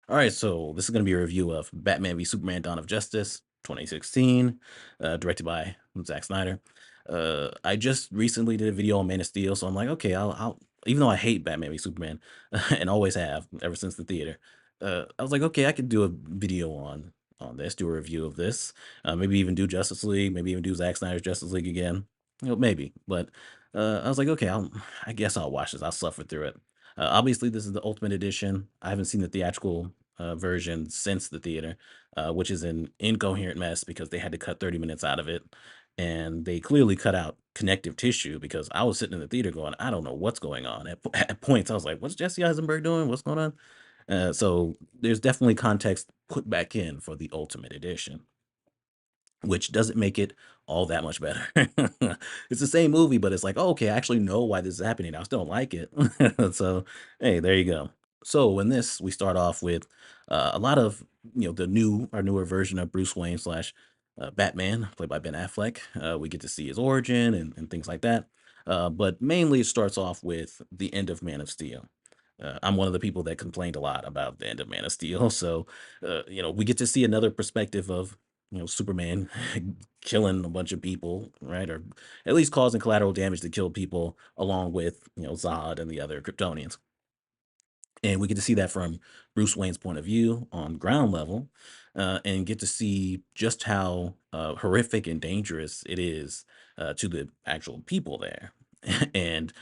All right, so this is going to be a review of Batman v Superman: Dawn of Justice, 2016, directed by Zack Snyder. I just recently did a video on Man of Steel, so I'm like, okay, I'll even though I hate Batman v Superman and always have ever since the theater, I was like, okay, I could do a video on this, do a review of this, maybe even do Justice League, maybe even do Zack Snyder's Justice League again, maybe. But I was like, okay, I guess I'll watch this. I'll suffer through it. Obviously, this is the Ultimate Edition. I haven't seen the theatrical version since the theater, which is an incoherent mess because they had to cut 30 minutes out of it. And they clearly cut out connective tissue because I was sitting in the theater going, I don't know what's going on. At points, I was like, what's Jesse Eisenberg doing? What's going on? So there's definitely context put back in for the Ultimate Edition, which doesn't make it all that much better. It's the same movie, but it's like, oh, okay, I actually know why this is happening. I still don't like it. So, hey, there you go. So in this, we start off with a lot of the newer version of Bruce Wayne slash Batman, played by Ben Affleck. We get to see his origin and things like that. But mainly, it starts off with the end of Man of Steel. I'm one of the people that complained a lot about the end of Man of Steel. So, we get to see another perspective of Superman killing a bunch of people, right? Or at least causing collateral damage to kill people along with, Zod and the other Kryptonians. And we get to see that from Bruce Wayne's point of view on ground level, and get to see just how horrific and dangerous it is to the actual people there. And,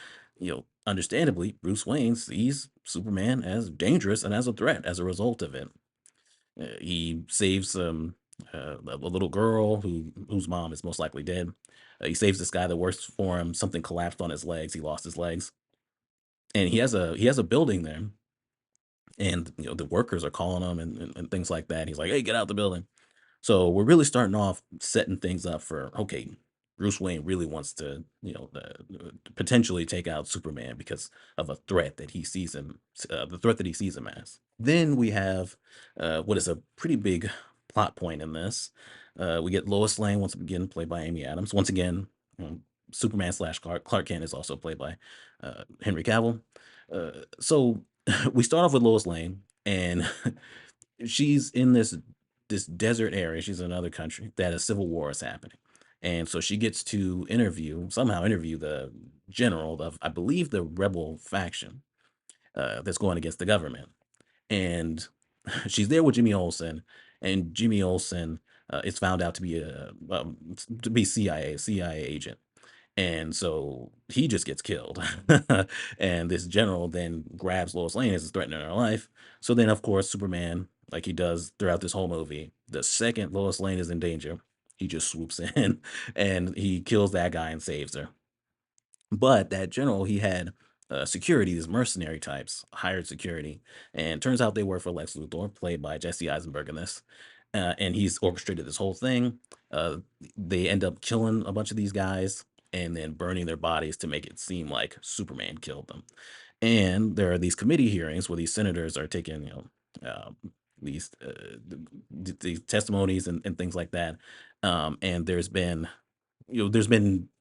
understandably, Bruce Wayne sees Superman as dangerous and as a threat as a result of it. He saves a little girl whose mom is most likely dead. He saves this guy that works for him. Something collapsed on his legs. He lost his legs, and he has a building there, and the workers are calling him and things like that. He's like, "Hey, get out the building." So we're really starting off setting things up for okay. Bruce Wayne really wants to, potentially take out Superman because of a threat that he sees him, the threat that he sees him as. Then we have what is a pretty big plot point in this. We get Lois Lane once again, played by Amy Adams. Once again, Superman slash Clark Kent is also played by Henry Cavill. So we start off with Lois Lane, and she's in this desert area. She's in another country that a civil war is happening. And so she gets to somehow interview the general of, I believe, the rebel faction that's going against the government. And she's there with Jimmy Olsen, and Jimmy Olsen is found out to be CIA agent. And so he just gets killed. And this general then grabs Lois Lane as threatening her life. So then, of course, Superman, like he does throughout this whole movie, the second Lois Lane is in danger, he just swoops in and he kills that guy and saves her. But that general, he had security, these mercenary types, hired security. And turns out they work for Lex Luthor, played by Jesse Eisenberg in this. And he's orchestrated this whole thing. They end up killing a bunch of these guys and then burning their bodies to make it seem like Superman killed them. And there are these committee hearings where these senators are taking, these these testimonies and things like that. And there's been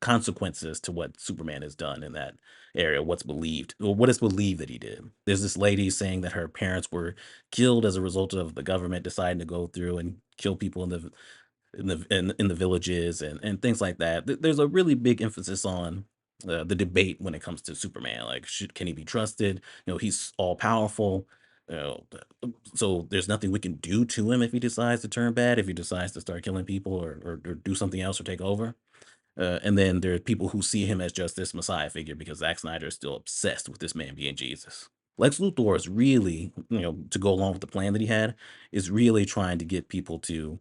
consequences to what Superman has done in that area, what's believed or what is believed that he did. There's this lady saying that her parents were killed as a result of the government deciding to go through and kill people in the villages and things like that. There's a really big emphasis on the debate when it comes to Superman. Like, can he be trusted? He's all powerful. So there's nothing we can do to him if he decides to turn bad, if he decides to start killing people or do something else or take over. And then there are people who see him as just this messiah figure because Zack Snyder is still obsessed with this man being Jesus. Lex Luthor is really, to go along with the plan that he had, is really trying to get people to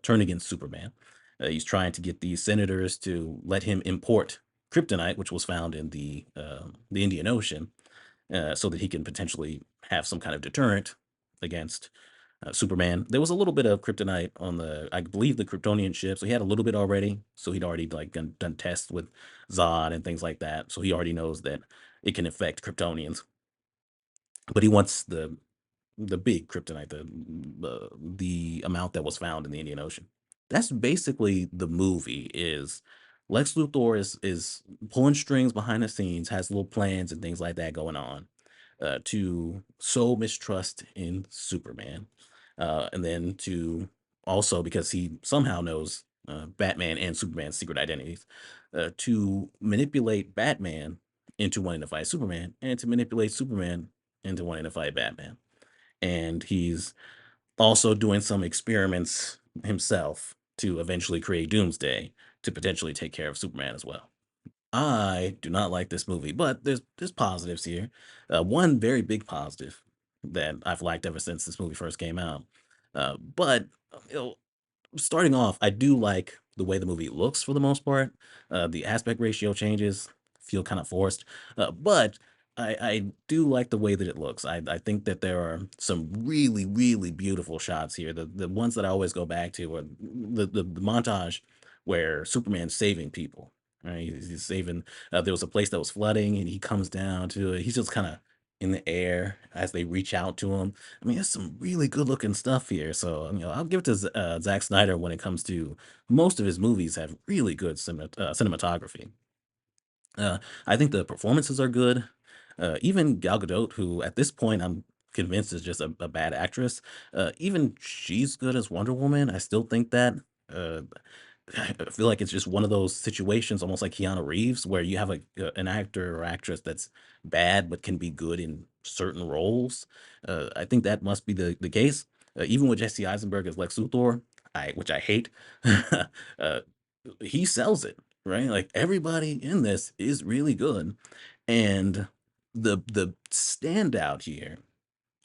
turn against Superman. He's trying to get these senators to let him import kryptonite, which was found in the Indian Ocean, so that he can potentially have some kind of deterrent against Superman. There was a little bit of kryptonite on I believe, the Kryptonian ship. So he had a little bit already. So he'd already like done tests with Zod and things like that. So he already knows that it can affect Kryptonians. But he wants the big kryptonite, the amount that was found in the Indian Ocean. That's basically the movie. Is Lex Luthor is pulling strings behind the scenes, has little plans and things like that going on. to sow mistrust in Superman, and then to also because he somehow knows Batman and Superman's secret identities, to manipulate Batman into wanting to fight Superman, and to manipulate Superman into wanting to fight Batman. And he's also doing some experiments himself to eventually create Doomsday to potentially take care of Superman as well. I do not like this movie, but there's positives here. One very big positive that I've liked ever since this movie first came out. But you know, starting off, I do like the way the movie looks for the most part. The aspect ratio changes feel kind of forced, but I do like the way that it looks. I think that there are some really beautiful shots here. The ones that I always go back to are the montage where Superman's saving people. Right, he's saving. There was a place that was flooding, and he comes down to it. He's just kind of in the air as they reach out to him. I mean, there's some really good looking stuff here. So, I'll give it to Zack Snyder when it comes to most of his movies have really good cinematography. I think the performances are good. Even Gal Gadot, who at this point I'm convinced is just a bad actress, even she's good as Wonder Woman. I still think that. Uh, I feel like it's just one of those situations, almost like Keanu Reeves, where you have an actor or actress that's bad but can be good in certain roles. I think that must be the case. Even with Jesse Eisenberg as Lex Luthor, which I hate, uh, he sells it, right? Like everybody in this is really good, and the standout here,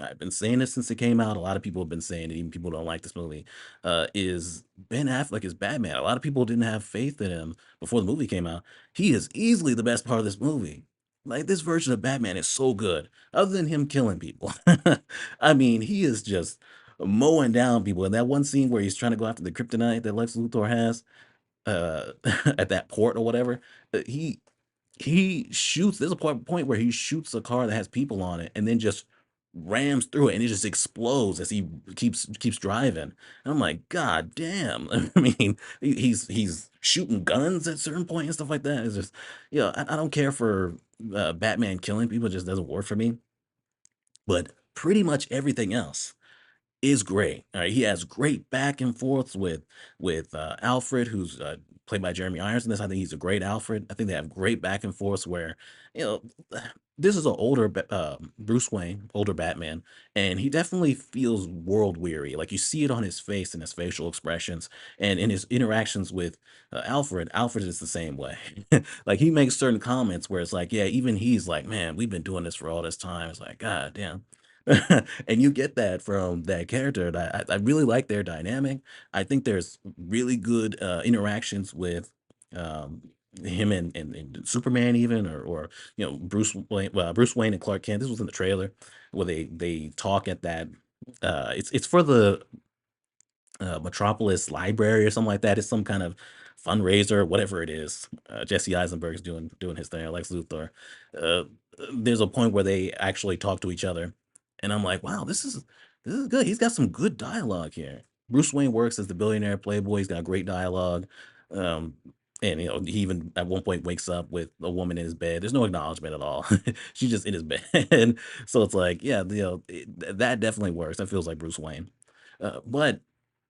I've been saying this since it came out. A lot of people have been saying it, even people who don't like this movie. Is Ben Affleck as Batman? A lot of people didn't have faith in him before the movie came out. He is easily the best part of this movie. Like this version of Batman is so good, other than him killing people. I mean, he is just mowing down people. In that one scene where he's trying to go after the kryptonite that Lex Luthor has, uh, at that port or whatever, he shoots. There's a point where he shoots a car that has people on it, and then just rams through it, and it just explodes as he keeps driving. And I'm like, God damn! I mean, he's shooting guns at certain point and stuff like that. It's just, I don't care for Batman killing people; it just doesn't work for me. But pretty much everything else is great. He has great back and forths with Alfred, who's played by Jeremy Irons in this. I think he's a great Alfred. I think they have great back and forths where you know this is an older Bruce Wayne, older Batman, and he definitely feels world weary. Like you see it on his face and his facial expressions, and in his interactions with Alfred. Alfred is the same way. Like he makes certain comments where it's like, yeah, even he's like, man, we've been doing this for all this time. It's like, God damn. And you get that from that character. And I really like their dynamic. I think there's really good interactions with um, him and Superman, even or Bruce Wayne and Clark Kent. This was in the trailer where they talk at that. It's for the Metropolis Library or something like that. It's some kind of fundraiser, whatever it is. Jesse Eisenberg's doing his thing. Lex Luthor. Uh, there's a point where they actually talk to each other, and I'm like, wow, this is good. He's got some good dialogue here. Bruce Wayne works as the billionaire playboy. He's got great dialogue. Um, and he even at one point wakes up with a woman in his bed. There's no acknowledgement at all. She's just in his bed. So it's like, yeah, that definitely works. That feels like Bruce Wayne. But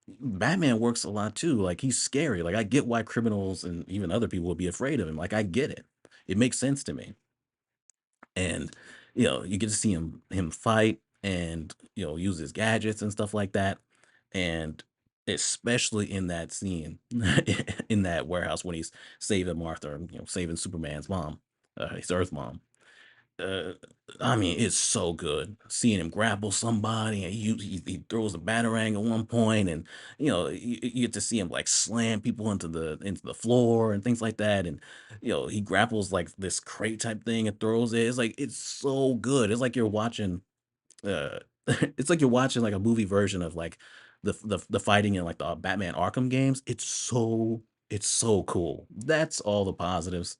Batman works a lot too. Like he's scary. Like I get why criminals and even other people would be afraid of him. Like I get it. It makes sense to me. And you get to see him fight and use his gadgets and stuff like that. And especially in that scene in that warehouse when he's saving Martha, and, saving Superman's mom, his Earth mom. uh, I mean, it's so good seeing him grapple somebody, and he throws a batarang at one point, and you get to see him like slam people into the floor and things like that, and he grapples like this crate type thing and throws it. It's like it's so good. It's like you're watching. It's like you're watching like a movie version of like the fighting in like the Batman Arkham games. It's so cool. That's all the positives.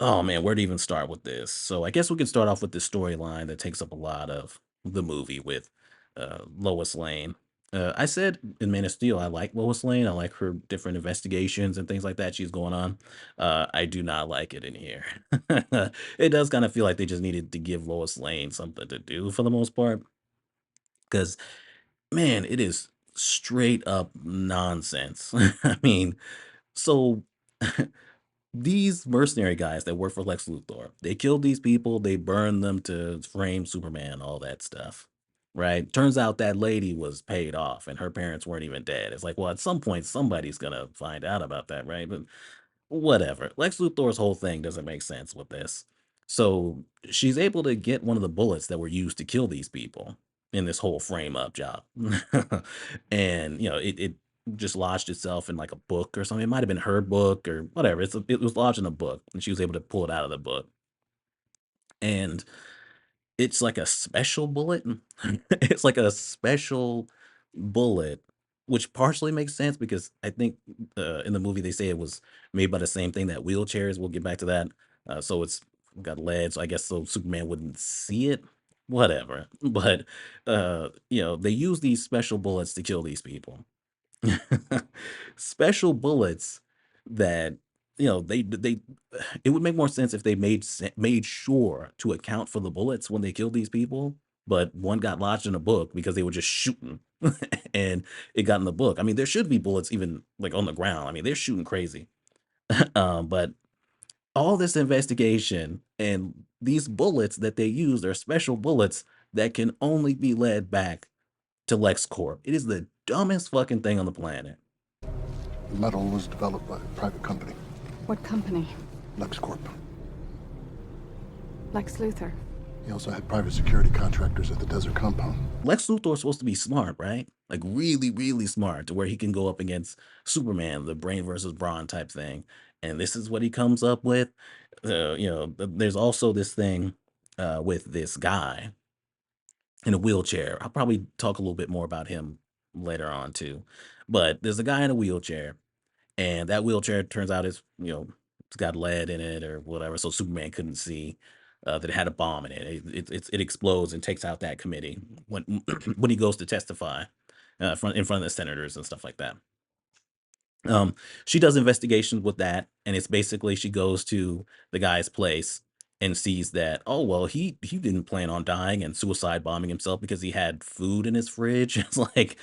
Oh man, where to even start with this? So I guess we can start off with the storyline that takes up a lot of the movie with Lois Lane. I said in Man of Steel, I like Lois Lane. I like her different investigations and things like that she's going on. I do not like it in here. It does kind of feel like they just needed to give Lois Lane something to do for the most part. Because, man, it is straight up nonsense. I mean, so these mercenary guys that work for Lex Luthor, they killed these people, they burned them to frame Superman, all that stuff. Right? Turns out that lady was paid off and her parents weren't even dead. It's like, well, at some point somebody's gonna find out about that, right? But whatever. Lex Luthor's whole thing doesn't make sense with this. So she's able to get one of the bullets that were used to kill these people in this whole frame up job. And it just lodged itself in like a book or something. It might have been her book or whatever. It was lodged in a book and she was able to pull it out of the book. And it's like a special bullet. It's like a special bullet, which partially makes sense because I think, in the movie, they say it was made by the same thing that wheelchairs, we'll get back to that. So it's got lead, so I guess so Superman wouldn't see it, whatever. But, they use these special bullets to kill these people. Special bullets that, they it would make more sense if they made sure to account for the bullets when they killed these people, but one got lodged in a book because they were just shooting, and it got in the book. I mean, there should be bullets even, like, on the ground. I mean, they're shooting crazy. But all this investigation and these bullets that they use are special bullets that can only be led back to LexCorp. It is the dumbest fucking thing on the planet. The metal was developed by a private company, What company? LexCorp. Lex Luthor. He also had private security contractors at the desert compound. Lex Luthor's supposed to be smart, right? Like really, really smart to where he can go up against Superman, the brain versus brawn type thing. And this is what he comes up with. There's also this thing with this guy in a wheelchair. I'll probably talk a little bit more about him later on too. But there's a guy in a wheelchair, and that wheelchair turns out it's got lead in it or whatever, so Superman couldn't see that it had a bomb in it. It explodes and takes out that committee when when he goes to testify in front of the senators and stuff like that. She does investigations with that, and it's basically she goes to the guy's place and sees that, oh well, he didn't plan on dying and suicide bombing himself because he had food in his fridge. It's like,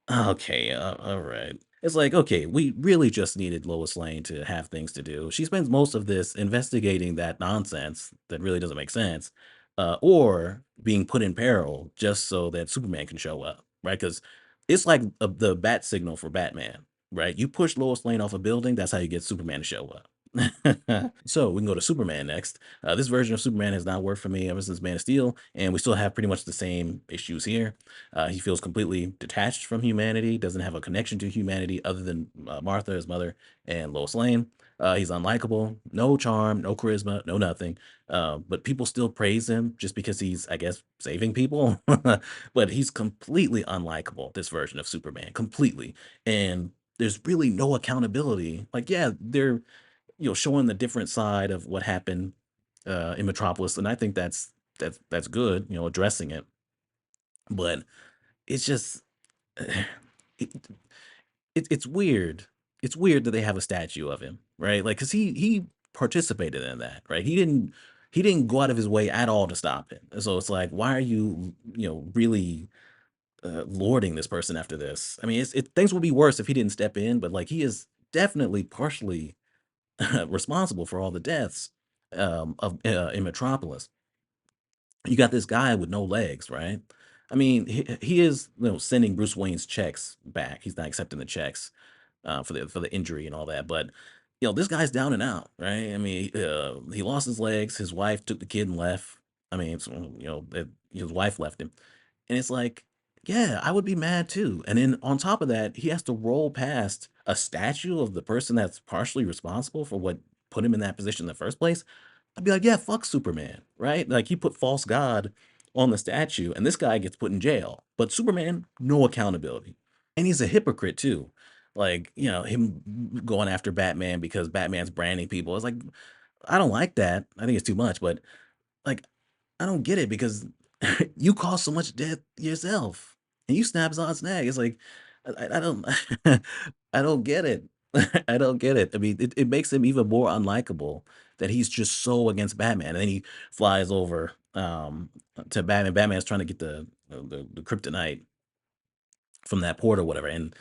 okay, all right. It's like, okay, we really just needed Lois Lane to have things to do. She spends most of this investigating that nonsense that really doesn't make sense, or being put in peril just so that Superman can show up, right? Because it's like the bat signal for Batman, right? You push Lois Lane off a building, that's how you get Superman to show up. So we can go to Superman next. This version of Superman has not worked for me ever since Man of Steel, and we still have pretty much the same issues here. He feels completely detached from humanity, doesn't have a connection to humanity other than Martha, his mother, and Lois Lane. He's unlikable, no charm, no charisma, no nothing. But people still praise him just because he's, I guess, saving people. But he's completely unlikable, this version of Superman, completely. And there's really no accountability. Like, yeah, they're showing the different side of what happened in Metropolis, and I think that's good, addressing it. But it's just it, it's weird. It's weird that they have a statue of him, right? Like, cause he participated in that, right? He didn't go out of his way at all to stop it. So it's like, why are you, really lording this person after this? I mean, things would be worse if he didn't step in, but like he is definitely partially responsible for all the deaths of in Metropolis. You got this guy with no legs, right? I mean, he is sending Bruce Wayne's checks back. He's not accepting the checks for the injury and all that. But this guy's down and out, right? I mean, he lost his legs. His wife took the kid and left. I mean, his wife left him, and it's like, yeah, I would be mad too. And then on top of that, he has to roll past a statue of the person that's partially responsible for what put him in that position in the first place. I'd be like, yeah, fuck Superman, right? Like he put false God on the statue, and this guy gets put in jail. But Superman, no accountability. And he's a hypocrite too. Like, him going after Batman because Batman's branding people. It's like, I don't like that. I think it's too much, but like, I don't get it because you caused so much death yourself. and you snap Zod's neck. It's like, I don't, I don't get it. I don't get it. I mean, it makes him even more unlikable that he's just so against Batman, and then he flies over to Batman. Batman's trying to get the kryptonite from that port or whatever. And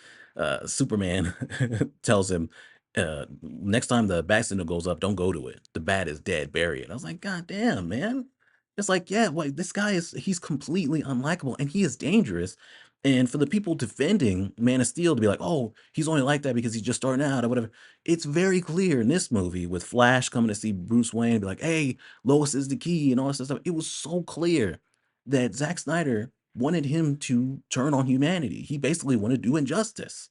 Superman tells him, next time the bat signal goes up, don't go to it. The bat is dead, bury it. I was like, God damn, man. It's like, yeah, well, this guy he's completely unlikable and he is dangerous. And for the people defending Man of Steel to be like, oh, he's only like that because he's just starting out or whatever. It's very clear in this movie with Flash coming to see Bruce Wayne and be like, hey, Lois is the key and all this stuff. It was so clear that Zack Snyder wanted him to turn on humanity. He basically wanted to do injustice.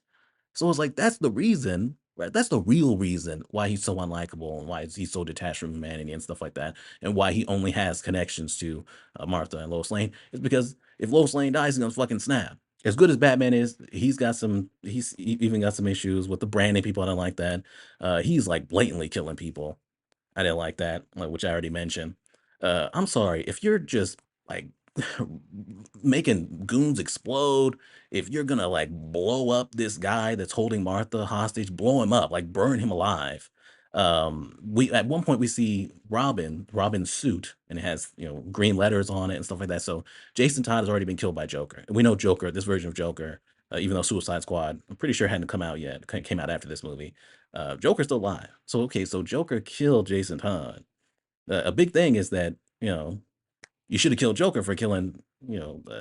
So it's like that's the reason, right? That's the real reason why he's so unlikable and why he's so detached from humanity and stuff like that, and why he only has connections to Martha and Lois Lane is because if Lois Lane dies, he's gonna fucking snap. As good as Batman is, he's got some. Even got some issues with the branding. People don't like that. He's like blatantly killing people. I didn't like that, like, which I already mentioned. I'm sorry if you're just like making goons explode. If you're gonna like blow up this guy that's holding Martha hostage, blow him up, like burn him alive. We at one point we see Robin's suit, and it has green letters on it and stuff like that. So Jason Todd has already been killed by Joker, and we know Joker, this version of Joker, even though Suicide Squad, I'm pretty sure hadn't come out yet, came out after this movie. Joker's still alive. So okay, so Joker killed Jason Todd. A big thing is that you know you should have killed Joker for killing,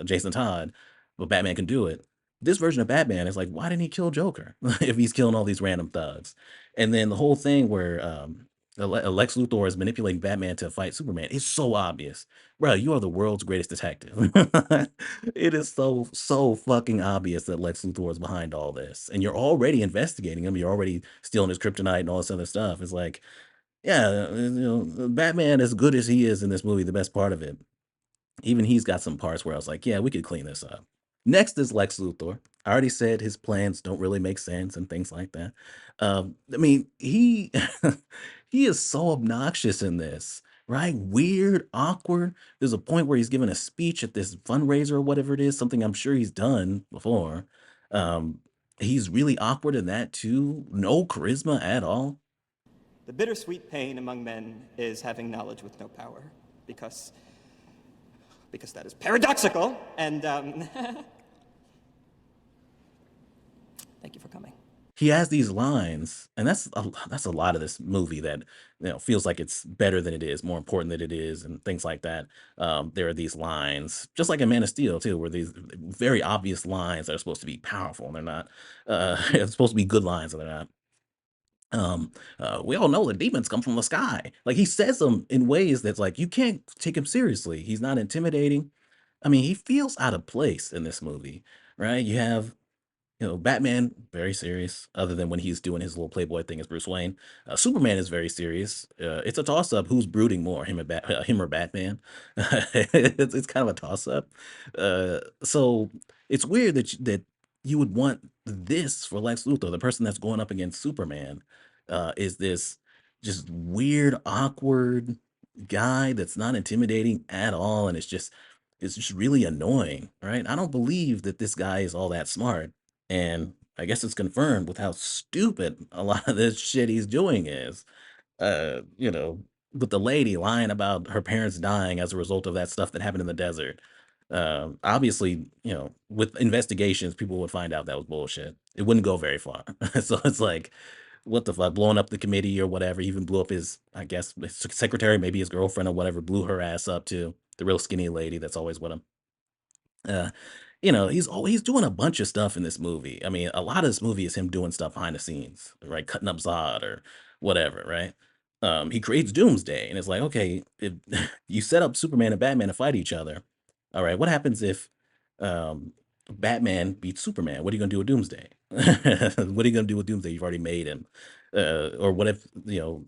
Jason Todd, but Batman can do it. This version of Batman is like, why didn't he kill Joker if he's killing all these random thugs? And then the whole thing where Lex Luthor is manipulating Batman to fight Superman is so obvious. Bro, you are the world's greatest detective. It is so fucking obvious that Lex Luthor is behind all this. And you're already investigating him. You're already stealing his kryptonite and all this other stuff. It's like, yeah, Batman, as good as he is in this movie, the best part of it, even he's got some parts where I was like, "Yeah, we could clean this up." Next is Lex Luthor. I already said his plans don't really make sense and things like that. I mean, he he is so obnoxious in this, right? Weird, awkward. There's a point where he's giving a speech at this fundraiser or whatever it is, something I'm sure he's done before. Um, he's really awkward in that too. No charisma at all. The bittersweet pain among men is having knowledge with no power, because that is paradoxical, and thank you for coming. He has these lines, and that's a lot of this movie that feels like it's better than it is, more important than it is, and things like that. There are these lines, just like in Man of Steel too, where these very obvious lines that are supposed to be powerful and they're not. It's supposed to be good lines and they're not. We all know that demons come from the sky. Like he says them in ways that's like you can't take him seriously. He's not intimidating. I mean, he feels out of place in this movie, right? You have Batman, very serious, other than when he's doing his little playboy thing as Bruce Wayne. Superman is very serious. It's a toss up who's brooding more, him or Batman. It's kind of a toss up. So it's weird that you would want this for Lex Luthor, the person that's going up against Superman, is this just weird, awkward guy that's not intimidating at all, and it's just really annoying, right? I don't believe that this guy is all that smart, and I guess it's confirmed with how stupid a lot of this shit he's doing is. Uh, you know, with the lady lying about her parents dying as a result of that stuff that happened in the desert. Obviously, with investigations, people would find out that was bullshit. It wouldn't go very far. So it's like, what the fuck, blowing up the committee or whatever. He even blew up his, I guess, his secretary, maybe his girlfriend or whatever, blew her ass up too. The real skinny lady that's always with him. Uh, he's doing a bunch of stuff in this movie. I mean, a lot of this movie is him doing stuff behind the scenes, right? Cutting up Zod or whatever, right? He creates Doomsday, and it's like, okay, if you set up Superman and Batman to fight each other, all right, what happens if um, Batman beats Superman? What are you gonna do with Doomsday? What are you gonna do with Doomsday? You've already made him. Or what if you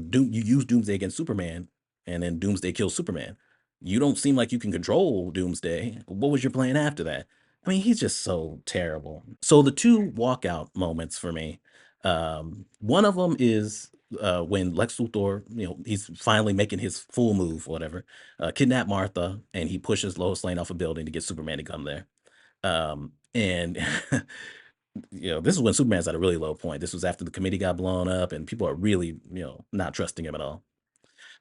use Doomsday against Superman, and then Doomsday kills Superman? You don't seem like you can control Doomsday. What was your plan after that? I mean, he's just so terrible. So the two walkout moments for me, one of them is when Lex Luthor, he's finally making his full move, whatever, kidnap Martha, and he pushes Lois Lane off a building to get Superman to come there. And this is when Superman's at a really low point. This was after the committee got blown up, and people are really, not trusting him at all.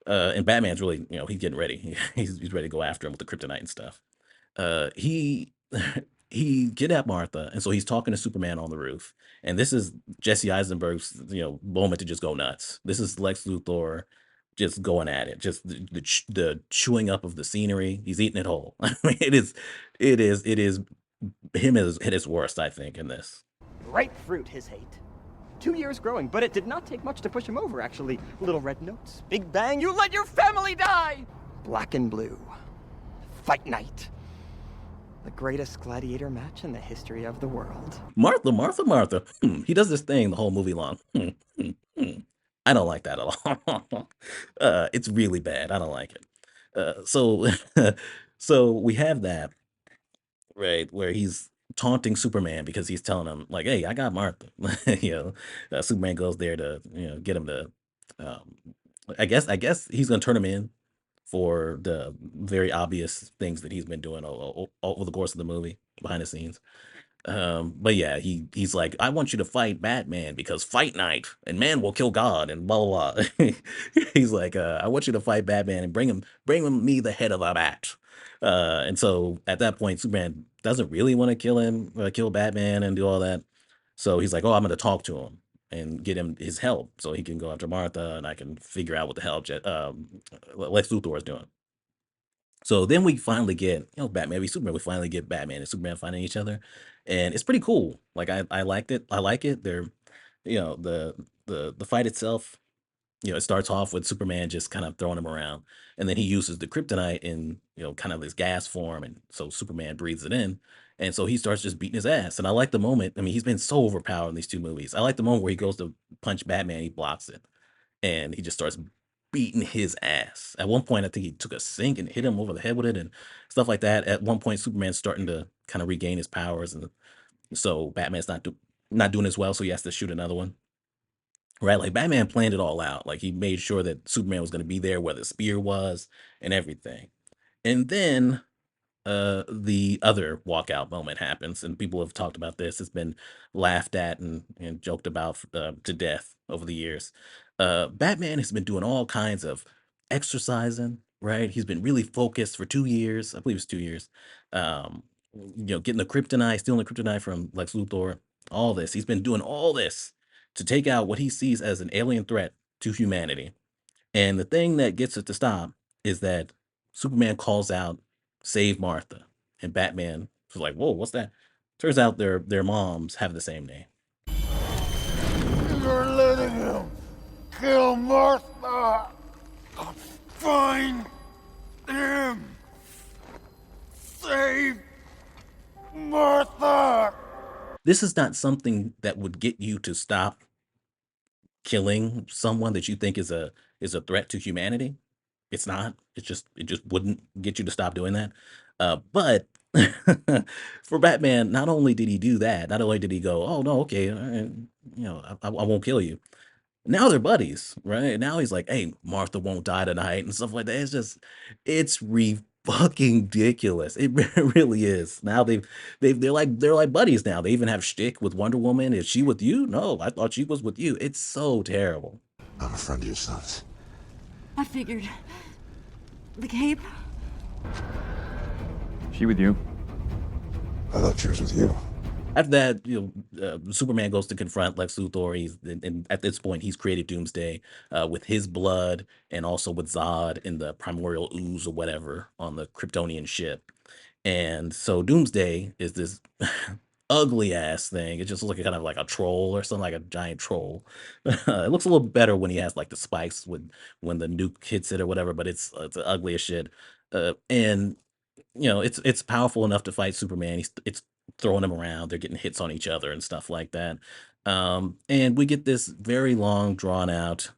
And Batman's really, he's getting ready. He's ready to go after him with the kryptonite and stuff. He he kidnapped Martha, and so he's talking to Superman on the roof. And this is Jesse Eisenberg's, moment to just go nuts. This is Lex Luthor just going at it, just the chewing up of the scenery. He's eating it whole. I mean, it is him at his worst, I think, in this. Ripe fruit, his hate. 2 years growing, but it did not take much to push him over, actually. Little red notes, big bang, you let your family die! Black and blue. Fight night. The greatest gladiator match in the history of the world. Martha, Martha, Martha. He does this thing the whole movie long. I don't like that at all. It's really bad. I don't like it. So, so we have that, right, where he's taunting Superman because he's telling him like, "Hey, I got Martha." Superman goes there to get him to. Um, I guess he's gonna turn him in for the very obvious things that he's been doing over the course of the movie behind the scenes. But yeah, he's like, I want you to fight Batman because fight night and man will kill God and blah blah blah. He's like, I want you to fight Batman and bring him me the head of a bat. And so at that point, Superman doesn't really want to kill Batman and do all that. So he's like, oh, I'm going to talk to him and get him his help so he can go after Martha and I can figure out what the hell Lex Luthor is doing. So then we finally get, Batman v Superman. We finally get Batman and Superman finding each other, and it's pretty cool. Like I liked it. I like it. They're, the fight itself. It starts off with Superman just kind of throwing him around, and then he uses the kryptonite in kind of this gas form, and so Superman breathes it in, and so he starts just beating his ass. And I like the moment. I mean, he's been so overpowered in these two movies. I like the moment where he goes to punch Batman, he blocks it, and he just starts beating his ass. At one point, I think he took a sink and hit him over the head with it and stuff like that. At one point, Superman's starting to kind of regain his powers, and so Batman's not doing as well, so he has to shoot another one. Right? Like Batman planned it all out. Like he made sure that Superman was going to be there where the spear was and everything. And then the other walkout moment happens, and people have talked about this. It's been laughed at and joked about to death over the years. Batman has been doing all kinds of exercising, right? He's been really focused for 2 years. I believe it's 2 years. Getting the kryptonite, stealing the kryptonite from Lex Luthor, all this. He's been doing all this to take out what he sees as an alien threat to humanity. And the thing that gets it to stop is that Superman calls out, "Save Martha," and Batman was like, "Whoa, what's that?" Turns out their moms have the same name. You're letting him kill Martha. Find him. Save Martha. This is not something that would get you to stop killing someone that you think is a threat to humanity. It's not. It just wouldn't get you to stop doing that. But for Batman, not only did he do that, not only did he go, "Oh no, okay, all right, I won't kill you." Now they're buddies, right? Now he's like, "Hey, Martha won't die tonight," and stuff like that. It's fucking ridiculous. It really is. Now they're like buddies now. They even have shtick with Wonder Woman. Is she with you? No, I thought she was with you. It's so terrible. I'm a friend of your son's. I figured. The cape? She with you? I thought she was with you. After that, Superman goes to confront Lex Luthor. And at this point, he's created Doomsday with his blood and also with Zod in the primordial ooze or whatever on the Kryptonian ship. And so Doomsday is this ugly ass thing. It just looks like kind of like a troll or something, like a giant troll. It looks a little better when he has like the spikes when the nuke hits it or whatever, but it's ugly as shit. And it's powerful enough to fight Superman. It's throwing him around. They're getting hits on each other and stuff like that. And we get this very long, drawn out,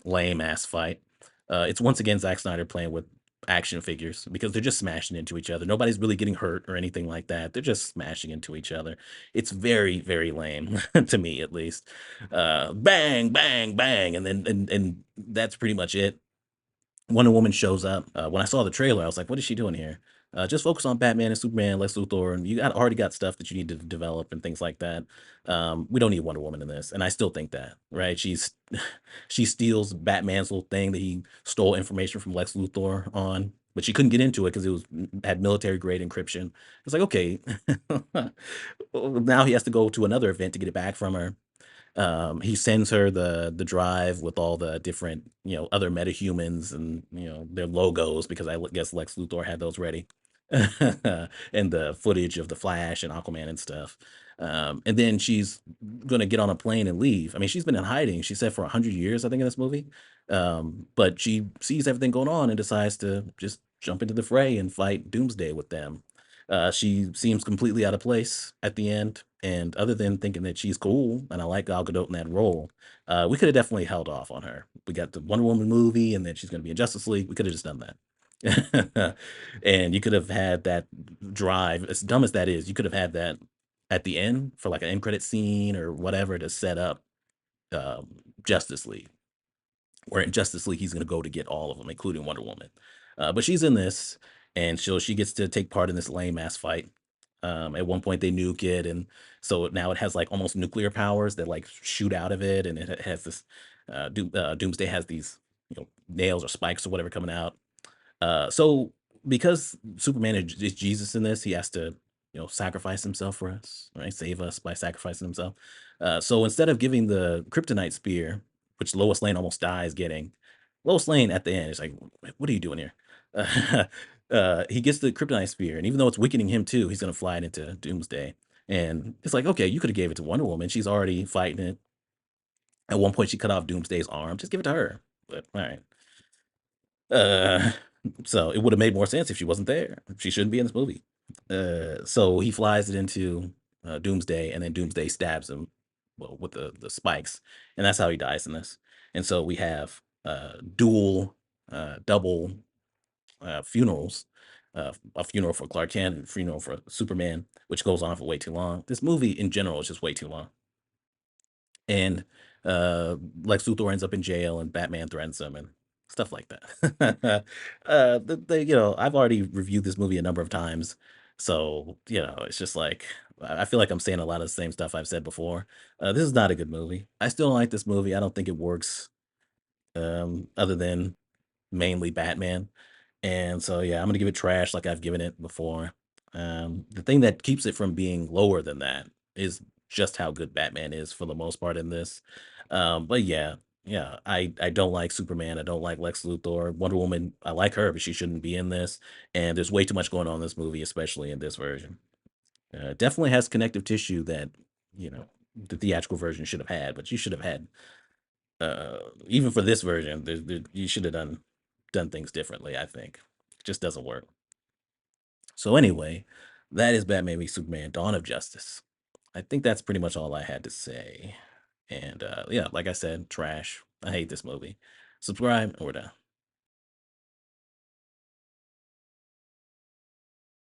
lame ass fight. It's once again Zack Snyder playing with action figures because they're just smashing into each other. Nobody's really getting hurt or anything like that. They're just smashing into each other. It's very, very lame to me, at least. Bang, bang, bang, and then and that's pretty much it. Wonder Woman shows up. When I saw the trailer, I was like, "What is she doing here?" Just focus on Batman and Superman, Lex Luthor, and already got stuff that you need to develop and things like that. We don't need Wonder Woman in this, and I still think that, right? She steals Batman's little thing that he stole information from Lex Luthor on, but she couldn't get into it because it was had military grade encryption. It's like, okay, well, now he has to go to another event to get it back from her. He sends her the drive with all the different, other metahumans and, their logos because guess Lex Luthor had those ready. And the footage of the Flash and Aquaman and stuff. And then she's gonna get on a plane and leave. I mean, she's been in hiding, she said, for 100 years, I think, in this movie. But she sees everything going on and decides to just jump into the fray and fight Doomsday with them. She seems completely out of place at the end, and other than thinking that she's cool, and I like Gal Gadot in that role, we could have definitely held off on her. We got the Wonder Woman movie, and then she's going to be in Justice League. We could have just done that, and you could have had that drive. As dumb as that is, you could have had that at the end for like an end credit scene or whatever to set up Justice League. Where in Justice League, he's going to go to get all of them, including Wonder Woman. But she's in this, and she gets to take part in this lame ass fight. At one point, they nuke it, and so now it has like almost nuclear powers that like shoot out of it, and it has this. Doomsday has these, nails or spikes or whatever coming out. So because Superman is Jesus in this, he has to, sacrifice himself for us, right? Save us by sacrificing himself. So instead of giving the kryptonite spear, which Lois Lane almost dies getting, Lois Lane at the end is like, "What are you doing here?" He gets the kryptonite spear, and even though it's weakening him too, he's gonna fly it into Doomsday. And it's like, okay, you could have gave it to Wonder Woman. She's already fighting it. At one point, she cut off Doomsday's arm. Just give it to her. But all right. Uh, so it would have made more sense if she wasn't there. She shouldn't be in this movie. So he flies it into Doomsday, and then Doomsday stabs him, well, with the spikes, and that's how he dies in this. And so we have dual, double funerals. A funeral for Clark Kent and a funeral for Superman, which goes on for way too long. This movie in general is just way too long. And Lex Luthor ends up in jail, and Batman threatens him and stuff like that. I've already reviewed this movie a number of times, so it's just like I feel like I'm saying a lot of the same stuff I've said before. This is not a good movie. I still don't like this movie. I don't think it works. Other than mainly Batman. And so, yeah, I'm gonna give it trash like I've given it before. The thing that keeps it from being lower than that is just how good Batman is for the most part in this. But yeah, yeah, I don't like Superman. I don't like Lex Luthor. Wonder Woman, I like her, but she shouldn't be in this. And there's way too much going on in this movie, especially in this version. It definitely has connective tissue that the theatrical version should have had, but you should have had even for this version, you should have done things differently. I think it just doesn't work. So anyway, that is Batman v Superman: Dawn of Justice. I think that's pretty much all I had to say. And yeah, like I said, trash. I hate this movie. Subscribe, and we're done.